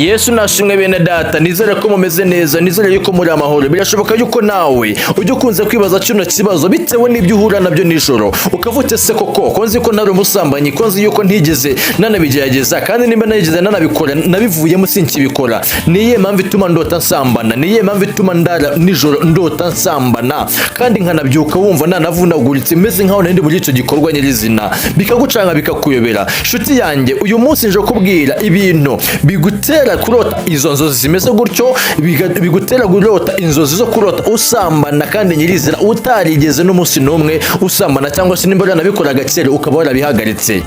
Yesu nashimwe bene data, nizere ko mumeze neza, nizere yuko muri amahoro. Birashoboka yuko nawe ujye ukunze kwibaza kino kibazo bitewe n'ibyo uhura nabyo nijoro, ukavute se koko nzi ko nari umusambanyi, ko nzi yuko ntigeze nanabigerageza, kandi nimba nageze nanabikora nabivuyemo sinkibikora. Niye mpamvu ituma ndota nsambana, niye mpamvu ituma ndara nijoro ndota nsambana, kandi nkanabyuka wumva nanavunaguritse meze nkaho nari muri icyo gikorwa nyirizina, bikagucanga bikakuyobera. Shuti yanjye, uyu munsi nje kubwira ibintu bigutera kurota izo nzozi zimeze gutyo, bigutera kurota inzozi zo kurota usambana kandi nyirizina utarigeze n'umunsi n'umwe usambana, cyangwa se nimba yanabikoraga kera ukaba warabihagaritse.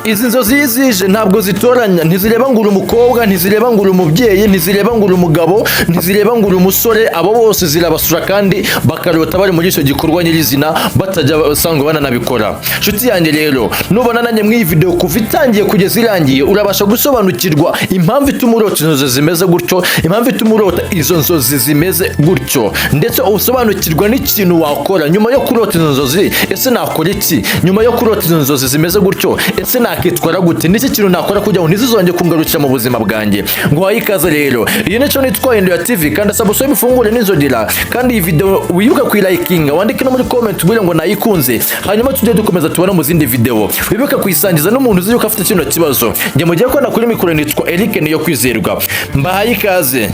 Izi nzozi zije ntabwo zitoranya, ntizireba ngo uri umukobwa, ntizireba ngo uri umubyeyi, ntizireba ngo uri umugabo, ntizireba ngo uri umusore, abo bose zirabasura kandi bakarota bari muri icyo gikorwa nyirizina batajya basanga bananabikora. Nshuti yanjye rero, nubona nanjye muri iyi video kuva itangiye kugeza irangiye, urabasha gusobanukirwa impamvu ituma urota inzozi zimeze gutyo, impamvu ituma urota izo nzozi zimeze gutyo, ndetse usobanukirwa n'ikintu wakora nyuma yo kurota izo nzozi. Ese nakora iki nyuma yo kurota izo nzozi zimeze gutyo? Ese nakitwara gute? Niki kintu nakora kugira ngo ntizizongere kungarukira mu buzima bwanjye? Nguhaye ikaze rero, iyi ni cyo nitwa Dore TV, kandi subscribe ifungure n'inzogera, kandi iyi video wibuka kuyilikinga, wandike no muri comment ubwire ngo nayikunze, hanyuma tujye dukomeza tubona mu zindi video. Wibuka kuyisangiza n'umuntu uzi yuko afite kino kibazo. Njye mugiye ko nakuri mikoro nitwa Eric niyo kwizerwa. Mbahaye ikaze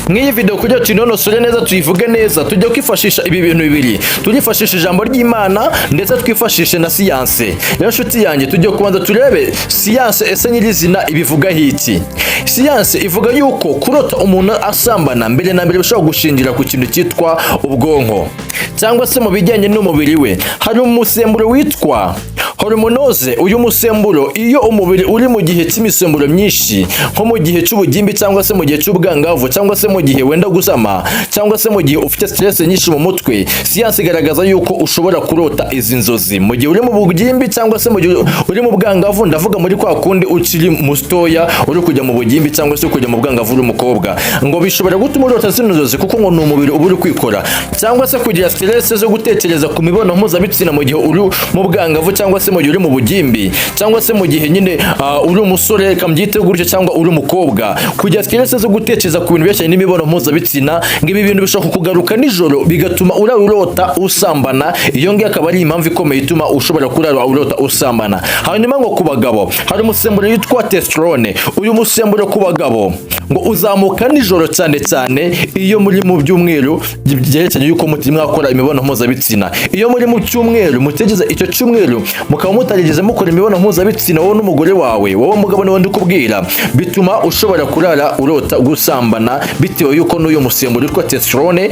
mw'iyi video kugira tunonosore neza, tuyivuge neza, tujye kwifashisha ibi bintu bibiri, turifashisha ijambo ry'Imana ndetse twifashishe na siyanse. Rero nshuti yanjye, tujye kubanza turebe siyanse ese nyirizina ibivuga iki. Siyanse ivuga yuko kurota umuntu asambana mbere na mbere bishobora gushingira ku kintu cyitwa ubwonko, cyangwa se mu bijyanye n'umubiri we. Hari umusemburo witwa hormonose. Uyu musemburo iyo umubiri uri mu gihe cy'imisemburo myinshi, nko mu gihe cy'ubugimbi, cyangwa se mu gihe cy'ubwangavu, cyangwa se mu gihe wenda gusama, cyangwa se mu gihe ufite stress nyinshi mu mutwe, siyanse igaragaza yuko ushobora kurota izi nzozi mu gihe uri mu bugimbi, cyangwa se mu gihe uri mu bwangavu. Ndavuga muri kwa kundi ukiri mustoya uri kujya mu bugimbi cyangwa se kujya mu bwangavu uri umukobwa, ngo bishobora gutuma urota zino nzozi kuko ngo ni umubiri uba uri kwikora, cyangwa se kugira stress zo gutekereza ku mibonano mpuzabitsina mu gihe uri mu bwangavu, cyangwa se mu gihe uri mu bugimbi, cyangwa se mu gihe nyine uri umusore kambyite gutyo, cyangwa uri umukobwa, kugira stress zo gutekereza ku bintu byashye n'imibonano mpuzabitsina. Ngibi bintu bishobora kukugaruka nijoro bigatuma urota usambana. Iyo ngiyo akaba ari impamvu ikomeye ituma ushobora kurara urota usambana. Hanyuma ngo ku bagabo hari umusemburo witwa testosterone. Uyu musemburo ku bagabo ngo uzamuka nijoro cyane cyane iyo muri mu byumweru byerekanye yuko mutima mwakora imibonano mpuzabitsina. Iyo muri mu cyumweru mutegeze icyo cyumweru mukaba mutarigeze mukora imibonano mpuzabitsina wowe n'umugore wawe, wowe mugabo niwe ndikubwira, bituma ushobora kurara urota gusambana bitewe yuko n'uyu musemburo witwa testosterone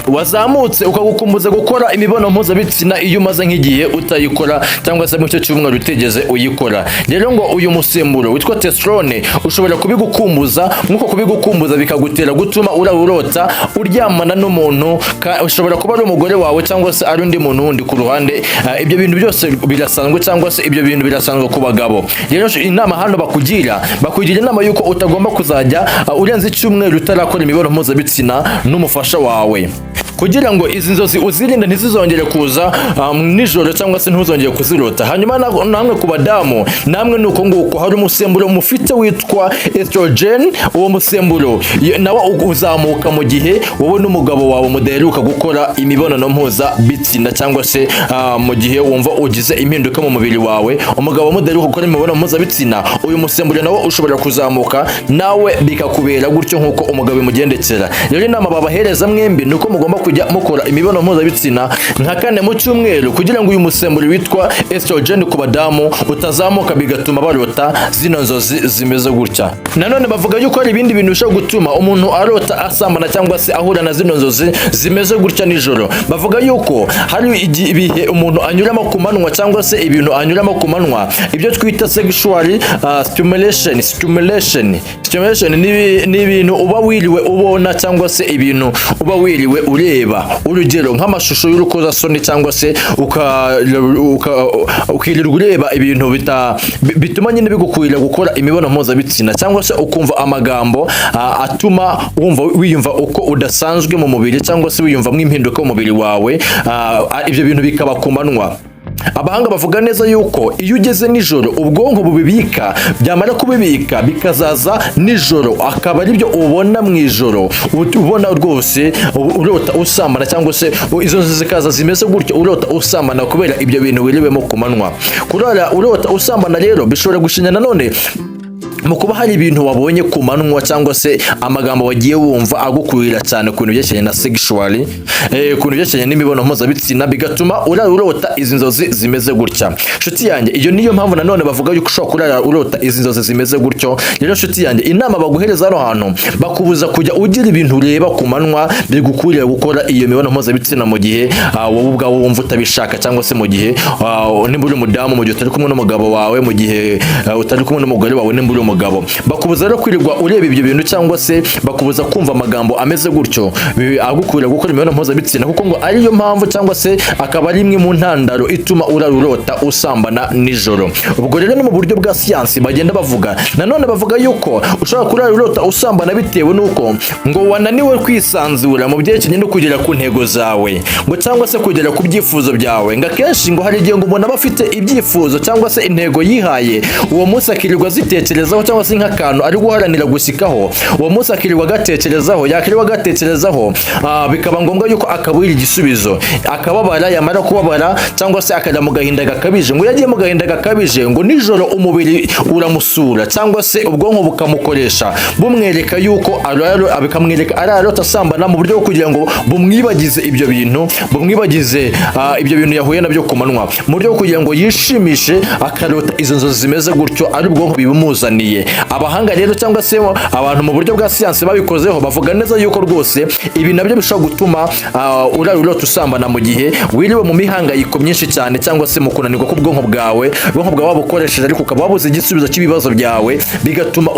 wazamutse ukagukumbuza gukora imibonano mpuzabitsina iyo umaze nk'igihe utayikora, cyangwa se mu cyo cyumweru utegeze uyikora. Rero ngo uyu musemburo witwa testosterone ushobora kubigukumbuza, nkuko kubigukumbuza bikagutera gutuma urota uryamana n'umuntu, ushobora kuba ari umugore wawe cyangwa se ari undi muntu wundi ku ruhande. Ibyo bintu byose birasanzwe, cyangwa se ibyo bintu birasanzwe ku bagabo. Rero inama hano bakugira inama yuko utagomba kuzajya urenza icyumweru utarakora imibonano mpuzabitsina n'umufasha wawe, kugira ngo izi nzozi uzirinde ntizizongere kuza nijoro, cyangwa se ntuzongere kuzirota. Hanyuma namwe ku badamu, namwe nuko nguko hari umusemburo mufite witwa estrogen. Uwo musemburo nawe uzamuka mu gihe wowe n'umugabo wawe mudaheruka gukora imibonano mpuzabitsina, cyangwa se mu gihe wumva ugize impinduka mu mubiri wawe, umugabo mudaheruka gukora imibonano mpuzabitsina, uyu musemburo nawe ushobora kuzamuka nawe bikakubera gutyo nkuko umugabo bimugendekera. Rero inama babahereza mwembi nuko mugomba kujya mukora imibonano mpuzabitsina nka 4 mu cyumweru, kugira ngo uyu musemburo witwa estrogen ku badamu utazamuka bigatuma barota zino nzozi zimeze gutya. Nanone bavuga yuko hari ibindi bintu bishobora gutuma umuntu arota asambana cyangwa se ahura na zino nzozi zimeze gutya nijoro. Bavuga yuko hari ibihe umuntu anyuramo ku manywa, cyangwa se ibintu anyuramo ku manywa, ibyo twita sexual stimulation ni ibintu uba wiriwe ubona, cyangwa se ibintu uba wiriwe ureba. Urugero nk'amashusho y'urukozasoni, cyangwa se ukirirwa ureba ibintu bituma nyine bigukurira gukora imibonano mpuzabitsina, cyangwa se ukumva amagambo atuma wiyumva uko udasanzwe mu mubiri, cyangwa se wiyumva mw'impinduka mu mubiri wawe. Ibyo bintu bikaba ku manywa. Abahanga bavuga neza yuko iyo ugeze nijoro ubwonko bubibika, byamara kubibika bikazaza nijoro, akaba aribyo ubona mu ijoro, ubona rwose urota usambana, cyangwa se izo nzozi zikaza zimeze gutyo urota usambana kubera ibyo bintu wiriwemo ku manywa. Kurara urota usambana rero bishobora gushinya nanone mu kuba hari ibintu wabonye ku manywa, cyangwa se amagambo wagiye wumva agukurira cyane ku bintu byerekeranye na sexually, ku bintu byerekeranye n'imibonano mpuzabitsina, bigatuma urota izi nzozi zimeze gutya. Nshuti yanjye, iyo niyo mpamvu nanone bavuga yuko ushobora kurara urota izi nzozi zimeze gutyo. Rero nshuti yanjye, inama baguhereza hano hantu bakubuza kujya ugira ibintu ureba ku manywa bigukurira gukora iyo mibonano mpuzabitsina mu gihe wowe ubwawe wumva utabishaka, cyangwa se mu gihe nimba uri umudamu, mu gihe utari kumwe n'umugabo wawe, mu gihe utari kumwe n'umugore wawe, nimba uri umugabo. Bakubuza rero kwirirwa ureba ibyo bintu, cyangwa se bakubuza kumva amagambo ameze gutyo agukurira gukora imibonano mpuzabitsina, kuko ngo ariyo mpamvu, cyangwa se akaba ari imwe mu ntandaro ituma urarurota usambana nijoro. Ubwo rero ni mu buryo bwa siyansi bagenda bavuga. Nanone bavuga yuko ushobora kurara urota usambana bitewe nuko ngo wananiwe kwisanzura mu byerekeranye no kugera ku ntego zawe, ngo cyangwa se kugera ku byifuzo byawe. Ngo akenshi ngo hari igihe ngo umuntu aba afite ibyifuzo cyangwa se intego yihaye, uwo munsi akirirwa zitekerezaho, cyangwa se nk'akantu ari guharanira gusikaho, uwo munsi akirirwa agatekerezaho, yakirirwa agatekerezaho, bikaba ngombwa yuko akaburira igisubizo, akababara, yamara kubabara cyangwa se akajya mu gahinda gakabije. Ngo yagiye mu gahinda gakabije, ngo nijoro umubiri uramusura, cyangwa se ubwonko bukamukoresha bumwereka yuko bikamwereka ararota asambana, mu buryo bwo kugira ngo bumwibagize ibyo bintu, bumwibagize ibyo bintu yahuye nabyo ku manywa, mu buryo bwo kugira ngo yishimishe akarota izo nzozi zimeze gutyo, ari ubwonko bibumuzaniye. Abahanga rero, cyangwa se abantu mu buryo bwa siyansi babikozeho, bavuga neza yuko rwose ibi nabyo bishobora gutuma urarota usambana mu gihe wiriwe mu mihangayiko myinshi cyane, cyangwa se mu kunanirwa k'ubwonko bwawe, ubwonko bwawe wabukoresheje ariko ukaba wabuze igisubizo cy'ibibazo byawe, bigatuma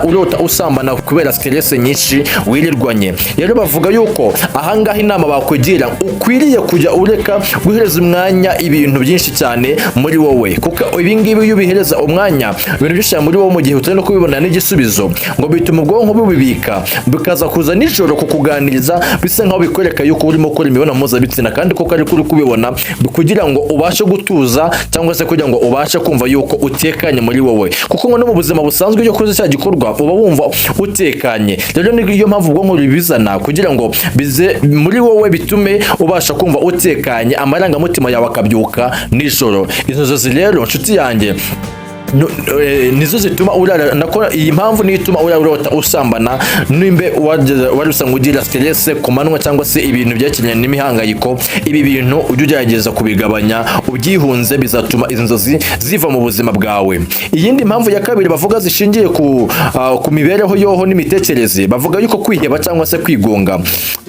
urota usambana kubera stress nyinshi wirirwanye. Rero bavuga yuko ahangaha inama bakugira, ukwiriye kujya ureka guhereza umwanya ibintu byinshi cyane muri wowe, kuko ibi ngibi iyo ubihereza umwanya ibintu byinshi muri wowe mu gihe utari no kubibona n'igisubizo, ngo bituma ubwonko bubibika, bikaza kuza nijoro kukuganiriza, bisa nkaho bikwereka yuko urimo gukora imibonano mpuzabitsina, kandi koko ari kuri kubibona, kugira ngo ubashe gutuza, cyangwa se kugira ngo ubashe kumva yuko utekanye muri wowe, kuko ngo no mu buzima busanzwe iyo ukoze cya gikorwa uba wumva utekanye. Rero niyo mpamvu ubwonko bibizana kugira ngo bize muri wowe, bitume ubasha kumva utekanye, amarangamutima yawe akabyuka nijoro. Izo nzozi rero nshuti yanjye nizo zituma urara, nako iyi mpamvu ni ituma urarota usambana, nimbe wari usanga ugira stress ku manywa, cyangwa se ibintu byerekeranye n'imihangayiko. Ibi bintu ujye ugerageza kubigabanya, ubyihunze, bizatuma izi nzozi ziva mu buzima bwawe. Iyindi mpamvu ya kabiri bavuga zishingiye ku mibereho yoho n'imitekerereze, bavuga yuko kwiheba cyangwa se kwigunga,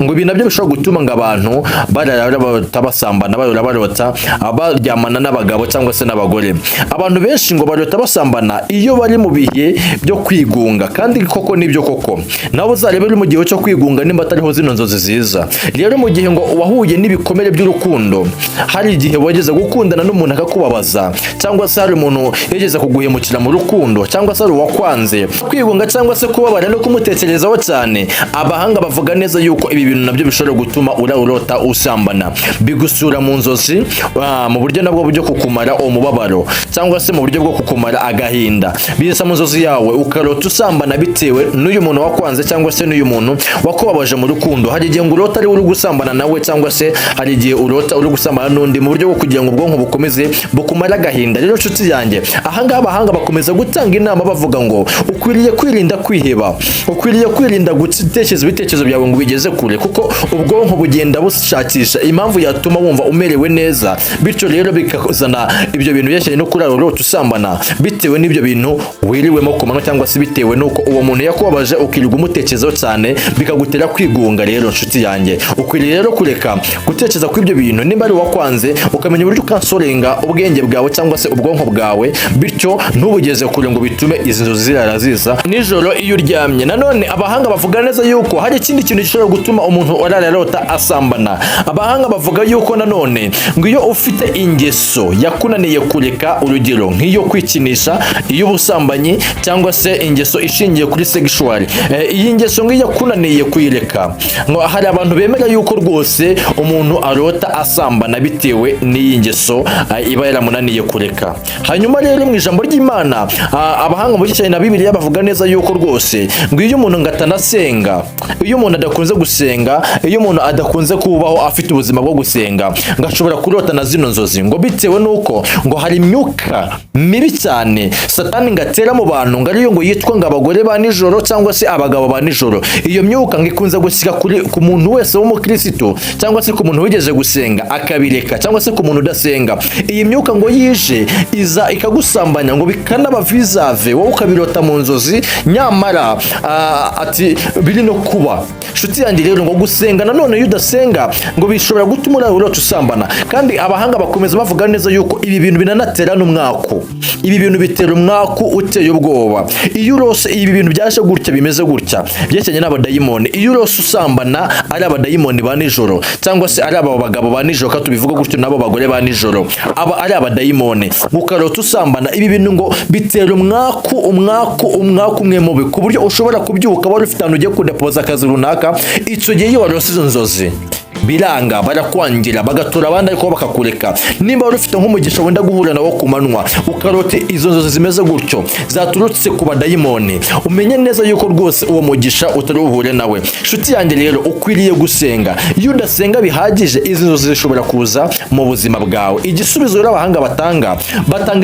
ngo ibi nabyo bishobora gutuma ngo abantu barota basambana, barota baryamana n'abagabo cyangwa se n'abagore. Abantu benshi ngo basambana iyo bari mu bihe byo kwigunga, kandi koko nibyo koko nawe uzarebe uri mu gihe cyo kwigunga nimba atariho zino nzozi ziza. Rero mu gihe ngo wahuye n'ibikomere by'urukundo, hari igihe wageze gukundana n'umuntu akakubabaza, cyangwa se hari umuntu yageze kuguhemukira mu rukundo, cyangwa se hari uwakwanze, kwigunga cyangwa se kubabara no kumutekerezaho cyane, abahanga bavuga neza yuko ibi bintu nabyo bishobora gutuma urarota usambana. Bigusura mu nzozi, mu buryo nabwo bwo kukumara umubabaro, cyangwa se mu buryo bwo kukumara agahinda, biza mu nzozi yawe ukarota usambana bitewe n'uyu muntu wakwanze, cyangwa se n'uyu muntu wakubabaje mu rukundo. Hari igihe ngo urota ari uri gusambana nawe, cyangwa se hari igihe urota uri gusambana n'undi, mu buryo bwo kugira ngo ubwonko bukomeze bukumara agahinda. Rero nshuti yanjye, ahangaha abahanga bakomeza gutanga inama bavuga ngo ukwiriye kwirinda kwiheba, ukwiriye kwirinda gutekereza ibitekerezo byawe ngo bigeze kure, kuko ubwonko bugenda bushakisha impamvu yatuma wumva umerewe neza, bityo rero bikazana ibyo bintu byerekeranye no kurara urota usambana bitewe n'ibyo bintu wiriwemo ku manywa, cyangwa se bitewe n'uko uwo muntu yakubabaje ukirirwa umutekerezaho cyane, bikagutera kwigunga. Rero nshuti yanjye, ukwiriye rero kureka gutekereza ku ibyo bintu, nimba ari wakwanze ukamenya uburyo ukansorenga ubwenge bwawe cyangwa se ubwonko bwawe, bityo ntubugeze kure ngo bitume izi nzozi zirara ziza nijoro iyo uryamye. Nanone abahanga bavuga neza yuko hari ikindi kintu gishobora gutuma umuntu ararota asambana. Abahanga bavuga yuko nanone ngo iyo ufite ingeso yakunaniye kureka, urugero nk'iyo kwica kwikinisha, iy'ubusambanyi cyangwa se ingeso ishingiye kuri sexual. Iyi ngeso ngiyo kunaniye kuyireka, ngo hari abantu bemera yuko rwose umuntu arota asambana bitewe n'iyi ngeso iba yaramunaniye kureka. Hanyuma rero mu ijambo ry'Imana abahanga mu cyane na Bibiliya bavuga neza yuko rwose ngo iyo umuntu ngatanasenga, iyo umuntu adakunze gusenga, iyo umuntu adakunze kubaho afite ubuzima bwo gusenga, ngashobora kurota na zino nzozi, ngo bitewe nuko ngo hari imyuka mibi cyane Satani ngatera mu bantu, ngo ariyo ngo yitwa ngo abagore ba nijoro cyangwa se abagabo ba nijoro. Iyo myuka ngikunze gushyira ku muntu wese w'umukristo cyangwa se ku muntu wigeze gusenga akabireka, cyangwa se ku muntu udasenga. Iyi myuka ngo yije iza ikagusambanya, ngo bikanaba visave wowe ukabirota mu nzozi, nyamara ati biri no kuba. Nshuti yanjye rero, ngo gusenga nanone iyo udasenga ngo bishobora gutuma urota usambana. Kandi abahanga bakomeza bavuga neza yuko ibi bintu binanatera n'umwaku, ibi bintu bitera umwaku uteye ubwoba. Iyo urose ibi bintu byaje gutya bimeze gutya byekenye n'abadayimoni, iyo urose usambana ari abadayimoni ba nijoro, cyangwa se ari aba bagabo ba nijoro ka tubivuga gutyo, nabo bagore ba nijoro aba ari abadayimoni, ukarota usambana. Ibi bintu ngo bitera umwaku umwe mubi, ku buryo ushobora kubyuka wari ufite ahantu ugiye kudepoza akazi runaka, icyo gihe iyo warose izo nzozi biranga, barakwangira, bagatura abandi ariko bakakureka. Nimba wari ufite nk'umugisha wenda guhura nawo ku manywa, ukarota izo nzozi zimeze gutyo zaturutse ku badayimoni, umenye neza yuko rwose uwo mugisha utari uhure nawe. Nshuti yanjye rero, ukwiriye gusenga. Iyo udasenga bihagije, izi nzozi zishobora kuza mu buzima bwawe. Igisubizo rero abahanga batanga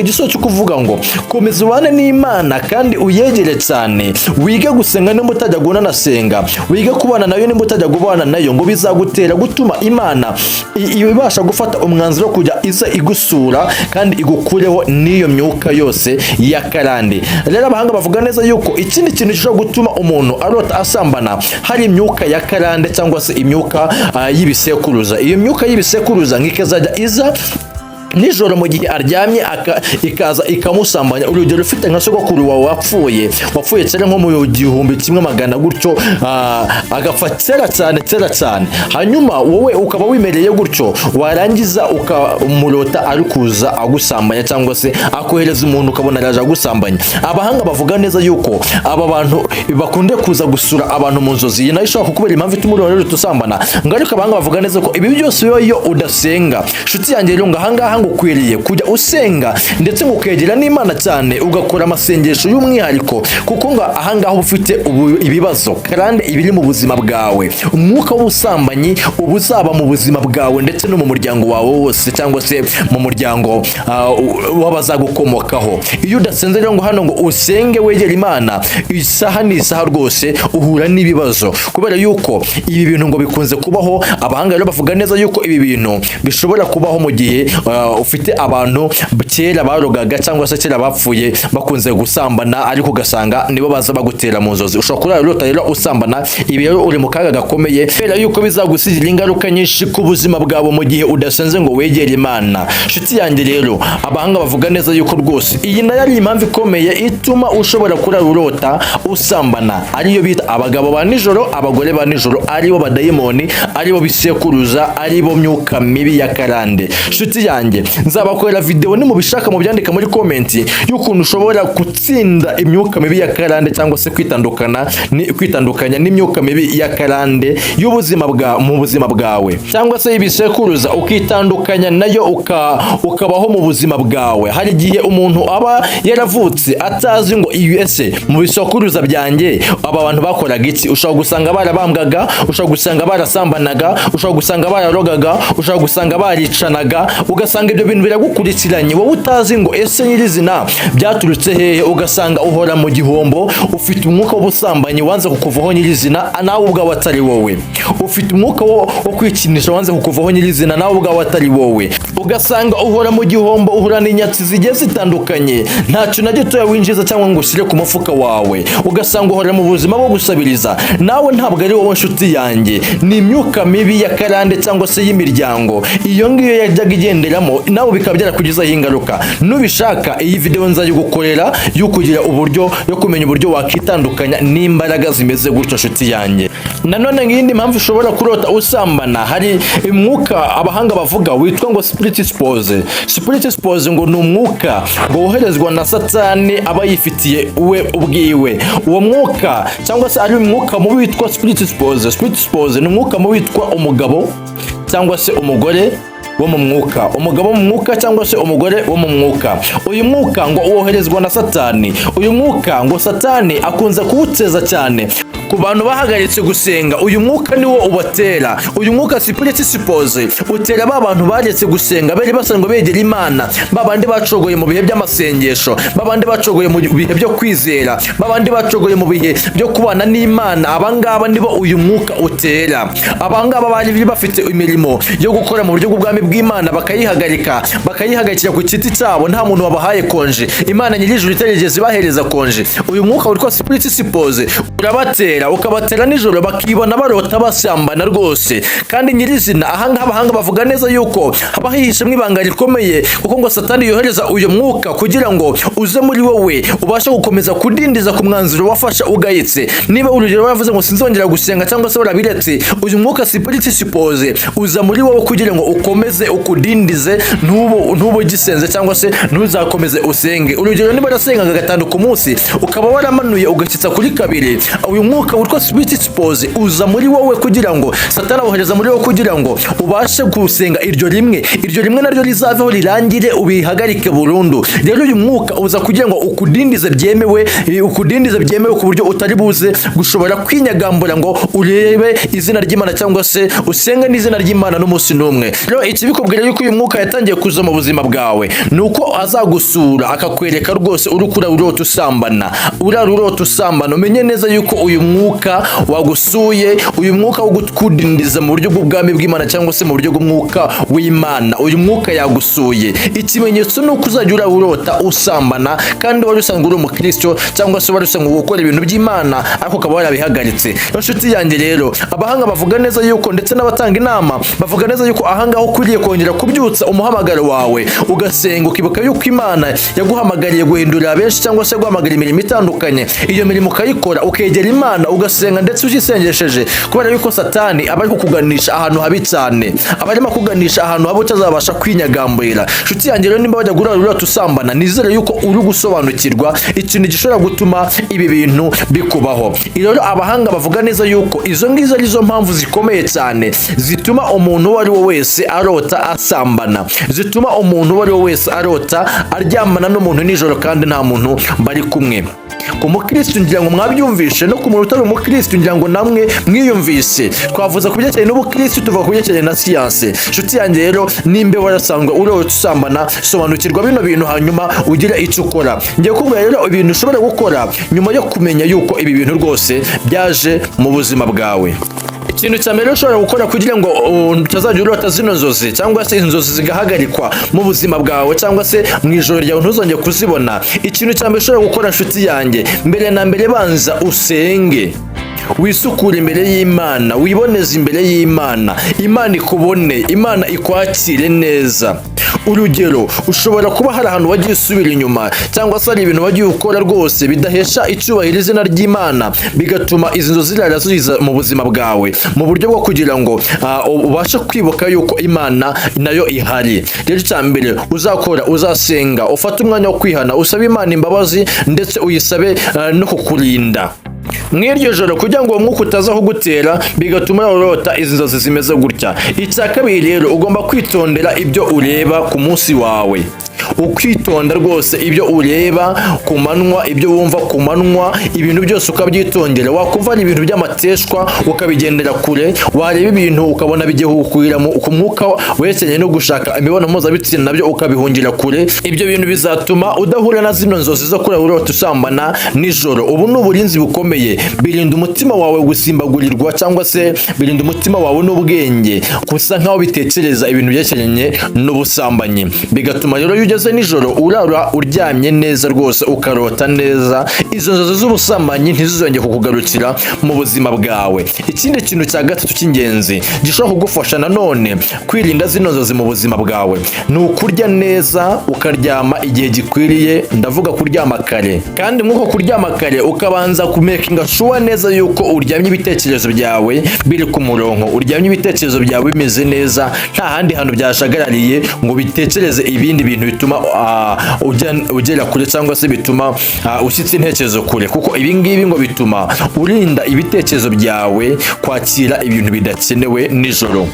igisubizo cyo kuvuga ngo komeza ubane n'Imana kandi uyegere cyane, wige gusenga nimba utajya unanasenga, wige kubana nayo nimba utajya kubana nayo, ngo bizagutera gutuma Imana ibasha gufata umwanzuro kujya iza igusura kandi igukureho n'iyo myuka yose ya karande. Rero abahanga bavuga neza yuko ikindi kintu gishobora gutuma umuntu arota asambana hari imyuka ya karande cyangwa se imyuka y'ibisekuruza. Iyo myuka y'ibisekuruza ngikazajya iza nijoro mu gihe aryamye ikaza ikamusambanya. Urugero, ufite nka sogokuru wawe wapfuye kera nko mu 1100 gutyo, agapfa kera cyane, hanyuma wowe ukaba wimereye gutyo, warangiza ukamurota ari kuza agusambanya cyangwa se akohereza umuntu ukabona araje agusambanya. Abahanga bavuga neza yuko aba bantu bakunde kuza gusura abantu mu nzozi, nayo ishobora kukubera impamvu ituma urota usambana. Ariko abahanga bavuga neza ko ibi byose biba iyo udasenga. Nshuti yanjye rero, ngahangaha ukwiriye kujya usenga ndetse ukegera n'Imana cyane, ugakora amasengesho y'umwihariko, kuko ngo ahangaha ufite ibibazo karande ibiri mu buzima bwawe. Umwuka w'ubusambanyi ubuzaba mu buzima bwawe ndetse no mu muryango wawe wose, cyangwa se mu muryango w'abazagukomokaho. Iyo udasenze rero ngo hano ngo usenge wegera Imana, isaha n'isaha rwose uhura n'ibibazo, kubera yuko ibi bintu ngo bikunze kubaho. Abahanga rero bavuga neza yuko ibi bintu bishobora kubaho mu gihe ufite abantu kera barogaga cyangwa se kera bapfuye bakunze gusambana, ariko ugasanga nibo baza bagutera mu nzozi. Ushobora kurota rero usambana, ibi rero uri mu kaga gakomeye, kubera yuko bizagusigira ingaruka nyinshi ku buzima bwawe mu gihe udasenze ngo wegere Imana. Nshuti yanjye rero, abahanga bavuga neza yuko rwose iyi nayo ari impamvu ikomeye ituma ushobora kurota usambana, ariyo bita abagabo ba nijoro, abagore ba nijoro, aribo badayimoni, aribo bisekuruza, aribo myuka mibi ya karande. Nshuti yanjye, nzabakorera video nimubishaka mubyandika muri komenti y'ukuntu ushobora gutsinda imyuka mibi ya karande cyangwa se kwitandukanya n'imyuka mibi ya karande mu buzima bwawe, cyangwa se ibisekuruza ukitandukanya nayo ukabaho mu buzima bwawe. Hari igihe umuntu aba yaravutse atazi ngo ese mu bisekuruza byanjye aba bantu bakoraga iki. Ushobora gusanga barabambwaga, ushobora gusanga barasambanaga, ushobora gusanga bararogaga, ushobora gusanga baricanaga, ugasanga ibyo bintu biragukurikiranye, wowe utazi ngo ese nyirizina byaturutse hehe. Ugasanga uhora mu gihombo, ufite umwuka w'ubusambanyi wanze kukuvaho nyirizina, nawe ubwawe atari wowe. Ufite umwuka wo kwikinisha wanze kukuvaho nyirizina, nawe ubwawe atari wowe. Ugasanga uhora mu gihombo, uhura n'inyatsi zigiye zitandukanye, ntacyo na gito winjiza cyangwa ngo ushyire ku mufuka wawe. Ugasanga uhora mu buzima bwo gusabiriza, nawe ntabwo ari wowe. Nshuti yanjye, ni imyuka mibi ya karande cyangwa se y'imiryango. Iyo ngiyo yajyaga igenderamo noneho nawe bikaba byarakugizaho ingaruka. Nubishaka iyi video nzayigukorera yo kugira uburyo yo kumenya uburyo wakitandukanya n'imbaraga zimeze gutyo nshuti yanjye. Nanone ngindi mpamvu ushobora kurota usambana, hari umwuka abahanga bavuga witwa ngo spirit spose. Spirit spose ngo ni umwuka ngo woherezwa na Satani aba yifitiye we ubwiwe. Uwo mwuka cyangwa se ari umwuka mubi witwa spirit spose. Spirit spose ni umwuka mubi witwa umugabo cyangwa se umugore wo mu mwuka, umugabo mu mwuka cyangwa se umugore wo mu mwuka. Uyu mwuka ngo woherezwa na Satani. Uyu mwuka ngo Satani akunze kuwuteza cyane ku bantu bahagaritse gusenga. Uyu mwuka niwo ubatera. Uyu mwuka spirit spose utera ba bantu baretse gusenga, bari basanzwe begera Imana, babandi bacogoye mu bihe by'amasengesho, babandi bacogoye mu bihe byo kwizera, babandi bacogoye mu bihe byo kubana n'Imana. Abangaba nibo uyu mwuka utera. Abangaba bari bafite imirimo yo gukora mu buryo bw'ubwami bw'Imana bakayihagarikira ku kiti cyabo, nta muntu wabahaye konje. Imana nyir'ijuru itarigeze ibahereza konje. Uyu mwuka witwa spirit spose urabatera, ukabatera nijoro bakibona barota basambana rwose. Kandi nyirizina ahanga abahanga bavuga neza yuko haba hihishemo ibanga rikomeye, kuko ngo Satani yohereza uyu mwuka kugira ngo uze muri wowe ubashe gukomeza kudindiza ku mwanzuro wafasha ugayitse. Niba urugero waravuze ngo sinzongera gusenga cyangwa se warabiretse, uyu mwuka spirit spose uza muri wowe kugira ngo ukomeze ukudindize ntubo gisenze cyangwa se ntuzakomeze usenge. Urugero niba rasengaga gatanu ku munsi ukaba waramanuye ugashyitsa kuri kabiri, uyu mwuka witwa spirit spose uza muri wowe kugira ngo Satani abohereza muri wowe kugira ngo ubashe gusenga iryo rimwe naryo rizaveho rirangire ubihagarike burundu. Rero uyu mwuka uza kugira ngo ukudindize byemewe ku buryo utari buze gushobora kwinyagambura ngo urebe izina ry'Imana cyangwa se usenge n'izina ry'Imana n'umunsi n'umwe. Rero ikibikubwira yuko uyu mwuka yatangiye kuza mu buzima bwawe nuko azagusura akakwereka rwose urukura urota usambana. Umenye neza yuko uyu mwuka wagusuye, uyu mwuka wo gukudindiza mu buryo bw'ubwami bw'Imana cyangwa se mu buryo bw'umwuka w'Imana, uyu mwuka yagusuye. Ikimenyetso nuko uzajya urota usambana kandi wari usanzwe uri umukristo cyangwa se wari usanzwe gukora ibintu by'Imana ariko ukaba warabihagaritse. Inshuti yanjye rero abahanga bavuga neza yuko, ndetse n'abatanga inama bavuga neza yuko ahanga ukwiriye kongera kubyutsa umuhamagaro wawe ugasenga, ukibuka yuko Imana yaguhamagariye guhindurira benshi cyangwa se guhamagara imirimo itandukanye. Iyo mirimo ukayikora ukegera Imana ugasenga ndetse ugisengesheje, kubera yuko Satani aba ari kukuganisha ahantu habi cyane, aba arimo kuganisha ahantu habi utazabasha kwinyagambura. Inshuti yanjye rero nimba wajya urota usambana, nizere yuko uri gusobanukirwa ikintu gishobora gutuma ibi bintu bikubaho. Rero abahanga bavuga neza yuko izo ngizo arizo mpamvu zikomeye cyane zituma umuntu uwo ari we wese arota asambana, zituma umuntu uwo ari we wese arota aryamana n'umuntu nijoro kandi nta muntu bari kumwe. Ku mukristo ngira ngo mwabyumvishe, no ku muntu utari umukristo ngira ngo namwe mwiyumvise. Twavuze ku byerekeye n'ubukristo, tuva ku byerekeye na siyanse. Inshuti yanjye rero nimbe warasanzwe urota usambana, sobanukirwa bino bintu hanyuma ugira icyo ukora. Ngiye kubwira rero ibintu ushobora gukora nyuma yo kumenya yuko ibi bintu rwose byaje mu buzima bwawe. Ikintu cya mbere ushobora gukora kugira ngo utazajya urota zino nzozi cyangwa se inzozi zigahagarikwa mu buzima bwawe cyangwa se mu ijoro ryawe ntuzongere kuzibona, ikintu cya mbere ushobora gukora nshuti yanjye, mbere na mbere banza usenge, wisukure imbere y'Imana, wiboneze imbere y'Imana, Imana ikubone, Imana ikwakire neza. Urugero, ushobora kuba hari ahantu wagiye usubira inyuma cyangwa se hari ibintu wagiye ukora rwose bidahesha icyubahiro izina ry'Imana, bigatuma izi nzozi zirara ziza mu buzima bwawe mu buryo bwo kugira ngo ubashe kwibuka yuko Imana nayo ihari. Rero icya mbere uzakora, uzasenga, ufate umwanya wo kwihana, usabe Imana imbabazi ndetse uyisabe no kukurinda mw'iryo joro kugira ngo uwo mwuka utaza kugutera bigatuma urota izi nzozi zimeze gutya. Icya kabiri rero, ugomba kwitondera ibyo ureba ku munsi wawe, ukitonda rwose ibyo ureba ku manywa, ibyo wumva ku manywa, ibintu byose ukabyitondera. Wakumva ari ibintu by'amateshwa ukabigendera kure, wareba ibintu ukabona bigiye kukwira ku mwuka werekeranye no gushaka imibonano mpuzabitsina nabyo ukabihungira kure. Ibyo bintu bizatuma udahura na zino nzozi zo kurara urota usambana nijoro. Ubu ni uburinzi bukomeye, birinda umutima wawe gusimbagurirwa cyangwa se birinda umutima wawe n'ubwenge gusa nkaho bitekereza ibintu byerekeranye n'ubusambanyi, bigatuma rero ugeze nijoro urara uryamye neza rwose ukarota neza, izo nzozi z'ubusambanyi ntizizongeye kukugarukira mu buzima bwawe. Ikindi kintu cya gatatu cy'ingenzi gishobora kugufasha nanone kwirinda zino nzozi mu buzima bwawe ni ukurya neza ukaryama igihe gikwiriye, ndavuga kuryama kare. Kandi nk'uko kuryama kare ukabanza kumekinga shuwa neza yuko uryamye ibitekerezo byawe biri ku murongo, uryamye ibitekerezo byawe bimeze neza, nta handi hantu byashagarariye ngo bitekereze ibindi bintu bituma ugera kure cyangwa se bituma ushyitse intekerezo kure, kuko ibi ngibi ngo bituma urinda ibitekerezo byawe kwakira ibintu bidakenewe nijoro.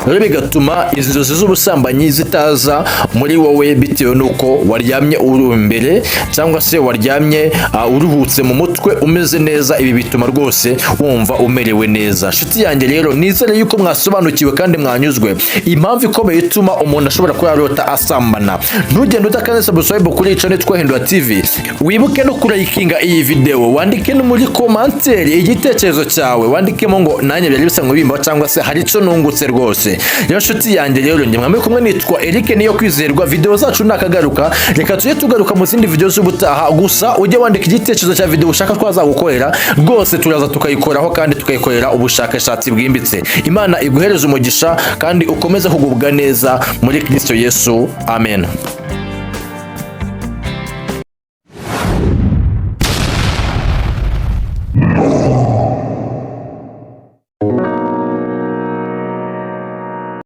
Rero bigatuma izi nzozi z'ubusambanyi zitaza muri wowe bitewe nuko waryamye uri imbere cyangwa se waryamye uruhutse mu mutwe umeze neza. Ibi bituma rwose wumva umerewe neza. Nshuti yanjye rero nizere yuko mwasobanukiwe kandi mwanyuzwe impamvu ikomeye ituma umuntu ashobora kurarota asambana. Ntugende udakanda subscribe kuri channel Twahindura TV, wibuke no kurayikinga iyi video, wandike no muri commentaire igitekerezo cyawe, wandikemo ngo nanjye byari bisanzwe bimba cyangwa se hari icyo nungutse rwose. Rero nshuti yanjye rero njye mwame kumwe nitwa Eric niyo kwizerwa. Video zacu nakagaruka, reka tujye tugaruka mu zindi video z'ubutaha. Gusa ujye wandika igitekerezo cya video ushaka twazagukorera, rwose turaza tukayikoraho kandi tukayikorera ubushakashatsi bwimbitse. Imana iguhereze umugisha kandi ukomeze kugubwa neza muri Kristo Yesu. Amen.